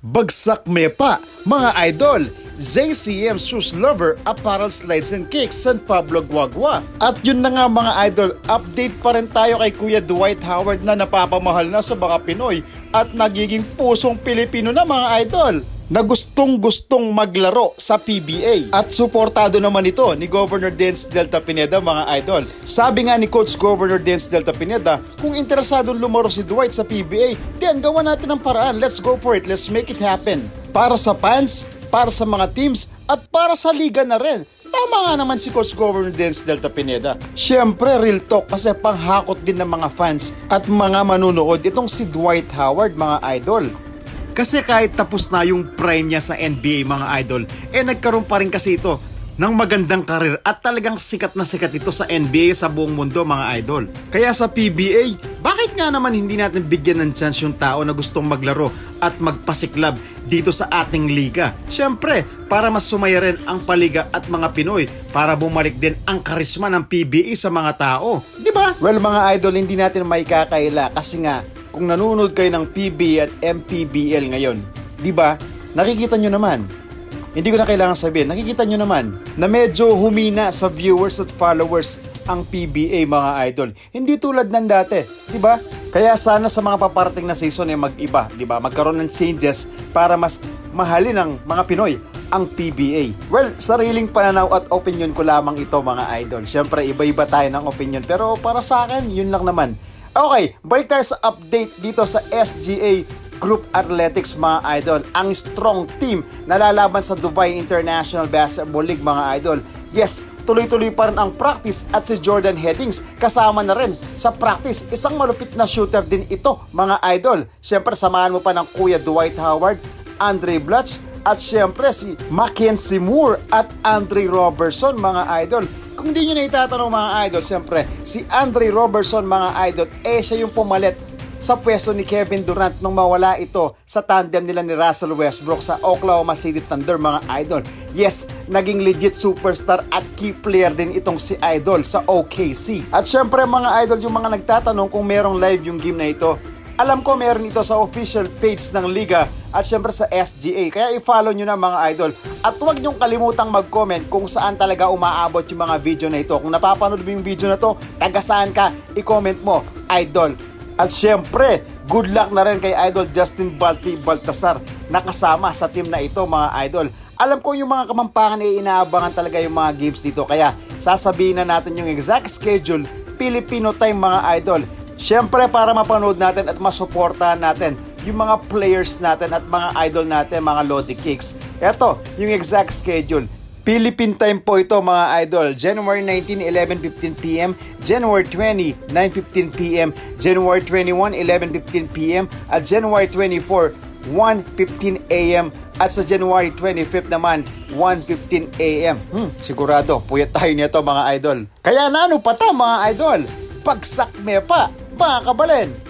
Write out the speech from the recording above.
Bagsak Mepa, mga idol, JCM Shoes Lover Apparel Slides and Cakes, San Pablo, Guagua. At yun na nga mga idol, update pa rin tayo kay Kuya Dwight Howard na napapamahal na sa mga Pinoy at nagiging pusong Pilipino na mga idol na gustong maglaro sa PBA. At suportado naman ito ni Governor Dens Delta Pineda mga idol. Sabi nga ni Coach Governor Dens Delta Pineda, kung interesadong lumaro si Dwight sa PBA, then gawa natin ang paraan. Let's go for it, let's make it happen. Para sa fans, para sa mga teams, at para sa liga na rin. Tama nga naman si Coach Governor Dens Delta Pineda. Siyempre real talk kasi panghakot din ng mga fans at mga manunood itong si Dwight Howard mga idol. Kasi kahit tapos na yung prime niya sa NBA mga idol, nagkaroon pa rin kasi ito ng magandang karir at talagang sikat na sikat ito sa NBA sa buong mundo mga idol. Kaya sa PBA, bakit nga naman hindi natin bigyan ng chance yung tao na gustong maglaro at magpasiklab dito sa ating liga? Siyempre, para mas sumaya rin ang paliga at mga Pinoy para bumalik din ang karisma ng PBA sa mga tao. Diba? Well mga idol, hindi natin maikakaila kasi nga kung nanonood kayo ng PBA at MPBL ngayon, di ba? Nakikita nyo naman. Hindi ko na kailangan sabihin. Nakikita nyo naman na medyo humina sa viewers at followers ang PBA mga idol. Hindi tulad ng dati, di ba? Kaya sana sa mga paparating na season ay mag-iba, di ba? Magkaroon ng changes para mas mahalin ng mga Pinoy ang PBA. Well, sariling pananaw at opinion ko lamang ito mga idol. Siyempre, iba-iba tayo ng opinion. Pero para sa akin, yun lang naman. Okay, balik tayo sa update dito sa SGA Group Athletics mga idol. Ang strong team na lalaban sa Dubai International Basketball League mga idol. Yes, tuloy-tuloy pa rin ang practice at si Jordan Headings kasama na rin sa practice. Isang malupit na shooter din ito mga idol. Siyempre samahan mo pa ng Kuya Dwight Howard, Andre Blatch at siyempre si Mackenzie Moore at Andre Robertson mga idol. Kung di nyo na itatanong mga idol, siyempre si Andre Robertson mga idol, siya yung pumalit sa pwesto ni Kevin Durant nung mawala ito sa tandem nila ni Russell Westbrook sa Oklahoma City Thunder mga idol. Yes, naging legit superstar at key player din itong si Idol sa OKC. At syempre mga idol, yung mga nagtatanong kung merong live yung game na ito, alam ko meron ito sa official page ng Liga at syempre sa SGA. Kaya i-follow nyo na mga idol. At huwag nyong kalimutang mag-comment kung saan talaga umaabot yung mga video na ito. Kung napapanood mo yung video na to, taga saan ka, i-comment mo, idol. At syempre, good luck na rin kay Idol Justin Balti Baltasar na kasama sa team na ito mga idol. Alam ko yung mga kamampangan inaabangan talaga yung mga games dito. Kaya sasabihin na natin yung exact schedule, Filipino time mga idol. Siyempre para mapanood natin at masuportahan natin yung mga players natin at mga idol natin, mga Lodi Kicks. Ito, yung exact schedule. Philippine time po ito mga idol. January 19, 11:15pm. January 20, 9:15pm. January 21, 11:15pm. At January 24, 1:15am. At sa January 25 naman, 1:15am. Sigurado, puyat tayo nito mga idol. Kaya na ano pa ta mga idol? Bagsak Mepa, mga kabalin!